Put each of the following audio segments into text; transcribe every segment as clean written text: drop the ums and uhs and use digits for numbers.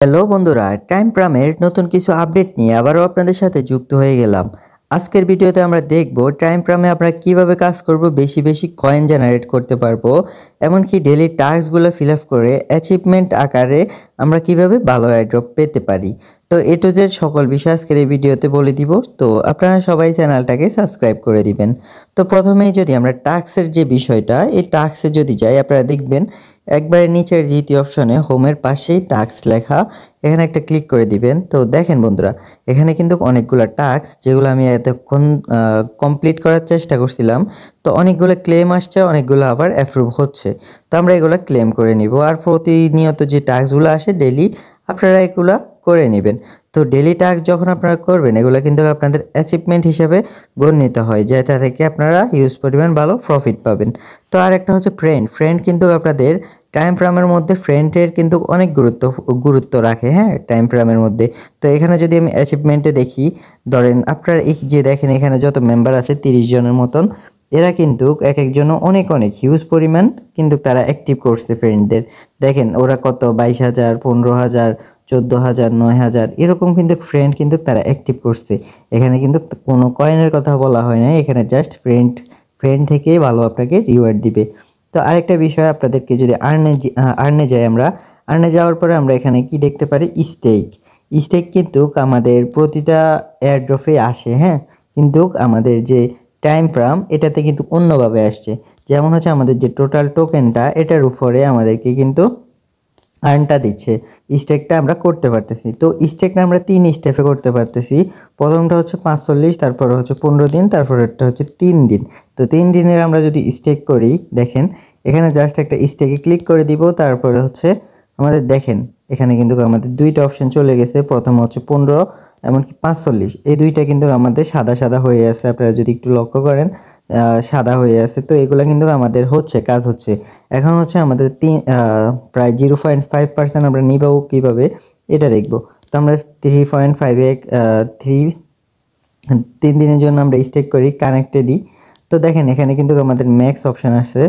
Hello বন্ধুরা, time প্রামের নতুন কিছু আপডেট নিয়ে আবারও আপনাদের সাথে যুক্ত হয়ে গেলাম। আজকের ভিডিওতে আমরা দেখব টাইম প্রামে আমরা কিভাবে কাজ করব, বেশি বেশি কয়েন জেনারেট করতে পারবো, এমনকি ডেইলি টাস্কগুলো ফিল আপ করে অ্যাচিভমেন্ট আকারে আমরা কিভাবে ভালো এয়ারড্রপ পেতে পারি। তো এ টু জেড সকল বিষয় আজকের এই ভিডিওতে বলে দিব। তো আপনারা সবাই চ্যানেলটাকে সাবস্ক্রাইব করে দিবেন। তো প্রথমেই যদি আমরা টাস্কের যে বিষয়টা, এই টাস্কে যদি যাই, আপনারা দেখবেন একবারে নিচের দ্বিতীয় অপশনে হোমের পাশেই টাস্ক লেখা, এখানে একটা ক্লিক করে দিবেন। তো দেখেন বন্ধুরা, এখানে কিন্তু অনেকগুলো টাস্ক যেগুলো আমি এতক্ষণ কমপ্লিট করার চেষ্টা করছিলাম। তো অনেকগুলো ক্লেম আসছে, অনেকগুলো আবার অ্যাপ্রুভ হচ্ছে। তো আমরা এগুলো ক্লেম করে নিব। আর প্রতিনিয়ত যে টাস্কগুলো আসে ডেইলি, আপনারা এগুলো করে নেবেন। তো ডেইলি টাস্ক যখন আপনারা করবেন, এগুলো কিন্তু আপনাদের অ্যাচিভমেন্ট হিসেবে গণ্যিত হয়, যেটা থেকে আপনারা হিউজ পরিমাণ ভালো প্রফিট পাবেন। তো আর একটা হচ্ছে ফ্রেন্ড কিন্তু আপনাদের টাইম ফ্রেমের মধ্যে ফ্রেন্ডের কিন্তু অনেক গুরুত্ব রাখে, হ্যাঁ, টাইম ফ্রেমের মধ্যে। তো এখানে যদি আমি অ্যাচিভমেন্টে দেখি, ধরেন আপনার এই যে দেখেন এখানে যত মেম্বার আছে 30 জনের মতন, এরা কিন্তু এক একজন অনেক অনেক হিউজ পরিমাণ কিন্তু তারা অ্যাক্টিভ করছে ফ্রেন্ডদের। দেখেন ওরা কত 22,000, 15,000, 14,000, 9,000 এরকম কিন্তু ফ্রেন্ড কিন্তু তারা অ্যাক্টিভ করছে। এখানে কিন্তু কোনো কয়েনের কথা বলা হয় না, এখানে জাস্ট ফ্রেন্ড থেকে ভালো আপনাকে রিওয়ার্ড দিবে। তো আরেকটা বিষয় আপনাদেরকে, যদি আর্নে যাই, আমরা আর্নে যাওয়ার পরে আমরা এখানে কি দেখতে পারি, স্টেক কিন্তু আমাদের প্রতিটা এয়ারড্রপে আসে, হ্যাঁ, কিন্তু আমাদের যে টাইম ফ্রেম এটাতে কিন্তু অন্যভাবে আসছে। যেমন হচ্ছে আমাদের যে টোটাল টোকেনটা, এটার উপরে আমাদেরকে কিন্তু আর্নটা দিচ্ছে, স্টেকটা আমরা করতে পারতেছি। তো স্টেকটা আমরা 3 স্টেপে করতে পারতেছি। প্রথমটা হচ্ছে 45, তারপরে হচ্ছে 15 দিন, তারপরেরটা হচ্ছে 3 দিন। তো 3 দিনের আমরা যদি স্টেক করি, দেখেন এখানে জাস্ট একটা স্টেকে ক্লিক করে দিব। তারপরে হচ্ছে আমাদের দেখেন এখানে কিন্তু আমাদের দুইটা অপশন চলে গেছে। প্রথম হচ্ছে 15, এমনকি 45, এই দুইটা কিন্তু আমাদের সাদা সাদা হয়ে আছে। আপনারা যদি একটু লক্ষ্য করেন, সাদা হয়ে আছে। তো এগুলো কিন্তু আমাদের কাজ হচ্ছে। এখন হচ্ছে আমাদের প্রায় 0.5% আমরা নিবো কীভাবে, এটা দেখব। তো আমরা 3.5 3 দিনের জন্য আমরা স্টেক করি, কানেক্টে দিই। তো দেখেন এখানে কিন্তু আমাদের ম্যাক্স অপশান আছে।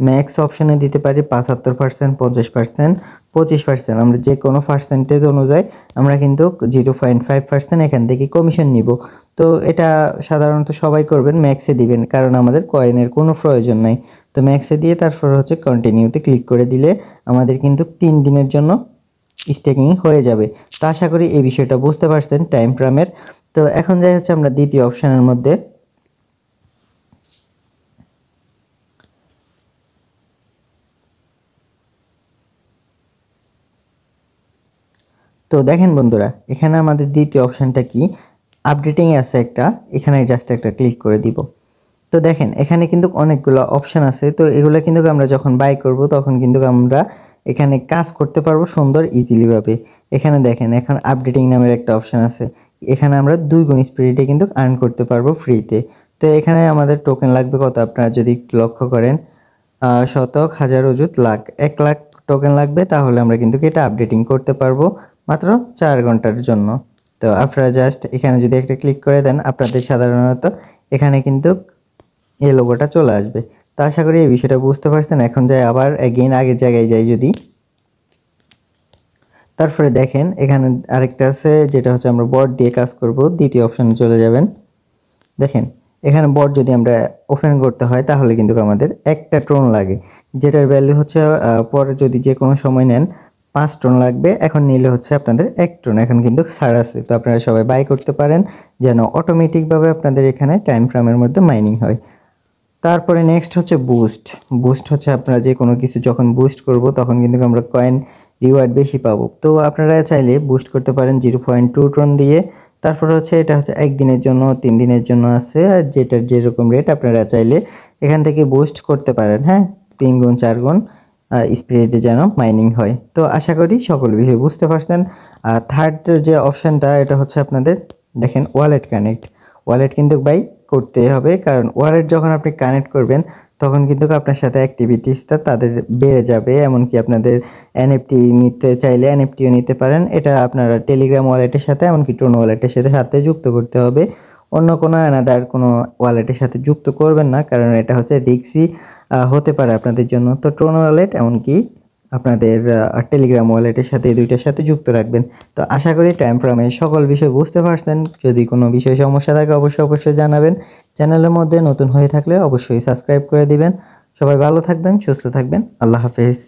ম্যাক্স অপশানে দিতে পারি 75%, 50%, 25%। আমরা যে কোনো পার্সেন্টেজ অনুযায়ী আমরা কিন্তু 0.5% এখান থেকে কমিশন নিব। তো এটা সাধারণত সবাই করবেন, ম্যাক্সে দিবেন, কারণ আমাদের কয়েনের কোনো প্রয়োজন নাই। তো ম্যাক্সে দিয়ে তারপর হচ্ছে কন্টিনিউতে ক্লিক করে দিলে আমাদের কিন্তু 3 দিনের জন্য স্টেকিং হয়ে যাবে। তো আশা করি এই বিষয়টা বুঝতে পারছেন টাইম ফ্রেমের। তো এখন যাই হচ্ছে আমরা দ্বিতীয় অপশানের মধ্যে। তো দেখেন বন্ধুরা, এখানে আমাদের দ্বিতীয় অপশানটা কি, আপডেটিং আছে একটা, এখানে জাস্ট একটা ক্লিক করে দিব। তো দেখেন এখানে কিন্তু অনেকগুলো অপশান আছে। তো এগুলো কিন্তু আমরা যখন বাই করব তখন কিন্তু আমরা এখানে কাজ করতে পারবো সুন্দর ইজিলি ভাবে। এখানে দেখেন এখন আপডেটিং নামের একটা অপশান আছে, এখানে আমরা 2 গুণ স্পিডে কিন্তু আর্ন করতে পারবো ফ্রিতে। তো এখানে আমাদের টোকেন লাগবে কত, আপনারা যদি একটু লক্ষ্য করেন, শতক, হাজার, অযুত, লাখ, 1 লাখ টোকেন লাগবে। তাহলে আমরা কিন্তু এটা আপডেটিং করতে পারবো মাত্র 4 ঘন্টার জন্য। তো আপনারা জাস্ট এখানে যদি একটা ক্লিক করে দেন, আপনাদের সাধারণত এখানে কিন্তু এই লোগোটা চলে আসবে। তো আশা করি এই বিষয়টা বুঝতে পারছেন। এখন যাই আবার এগেইন আগের জায়গায় যাই যদি, তারপরে দেখেন এখানে আরেকটা আছে, যেটা হচ্ছে আমরা বট দিয়ে কাজ করব। দ্বিতীয় অপশানে চলে যাবেন। দেখেন এখানে বট যদি আমরা ওপেন করতে হয় তাহলে কিন্তু আমাদের একটা ট্রন লাগে, যেটার ভ্যালু হচ্ছে পরে যদি যে কোনো সময় নেন 5 টন লাগবে। এখন নিলে হচ্ছে আপনাদের 1 টন। এখন কিন্তু ছাড় আছে, তো আপনারা সবাই বাই করতে পারেন যেন অটোমেটিকভাবে আপনাদের এখানে টাইম ফ্রেমের মধ্যে মাইনিং হয়। তারপরে নেক্সট হচ্ছে বুস্ট হচ্ছে আপনারা যে কোনো কিছু যখন বুস্ট করব তখন কিন্তু আমরা কয়েন রিওয়ার্ড বেশি পাবো। তো আপনারা চাইলে বুস্ট করতে পারেন 0.2 টন দিয়ে। তারপর হচ্ছে এটা হচ্ছে 1 দিনের জন্য, 3 দিনের জন্য আছে, আর যেটার যেরকম রেট আপনারা চাইলে এখান থেকে বুস্ট করতে পারেন, হ্যাঁ, 3 গুণ 4 গুণ স্পিডে যেন মাইনিং হয়। তো আশা করি সকল বিষয় বুঝতে পারছেন। আর থার্ড যে অপশানটা, এটা হচ্ছে আপনাদের দেখেন ওয়ালেট কিন্তু বাই করতে হবে, কারণ ওয়ালেট যখন আপনি কানেক্ট করবেন তখন কিন্তু আপনার সাথে অ্যাক্টিভিটিসটা তাদের বেড়ে যাবে। এমনকি আপনাদের এনএফটি নিতে চাইলে এনএফটিও নিতে পারেন। এটা আপনারা টেলিগ্রাম ওয়ালেটের সাথে, এমনকি ট্রোন ওয়ালেটের সাথে যুক্ত করতে হবে। অন্য কোনো অ্যানাদার কোনো ওয়ালেটের সাথে যুক্ত করবেন না, কারণ এটা হচ্ছে রিস্কি হতে পারে আপনাদের জন্য। তো ট্রোন ওয়ালেট এমনকি আপনাদের টেলিগ্রাম ওয়ালেটের সাথে এই দুইটার সাথে যুক্ত রাখবেন। তো আশা করি টাইম ফ্রেমের সকল বিষয় বুঝতে পারছেন। যদি কোনো বিষয়ে সমস্যা থাকে অবশ্যই জানাবেন। চ্যানেলের মধ্যে নতুন হয়ে থাকলে অবশ্যই সাবস্ক্রাইব করে দিবেন। সবাই ভালো থাকবেন, সুস্থ থাকবেন। আল্লাহ হাফেজ।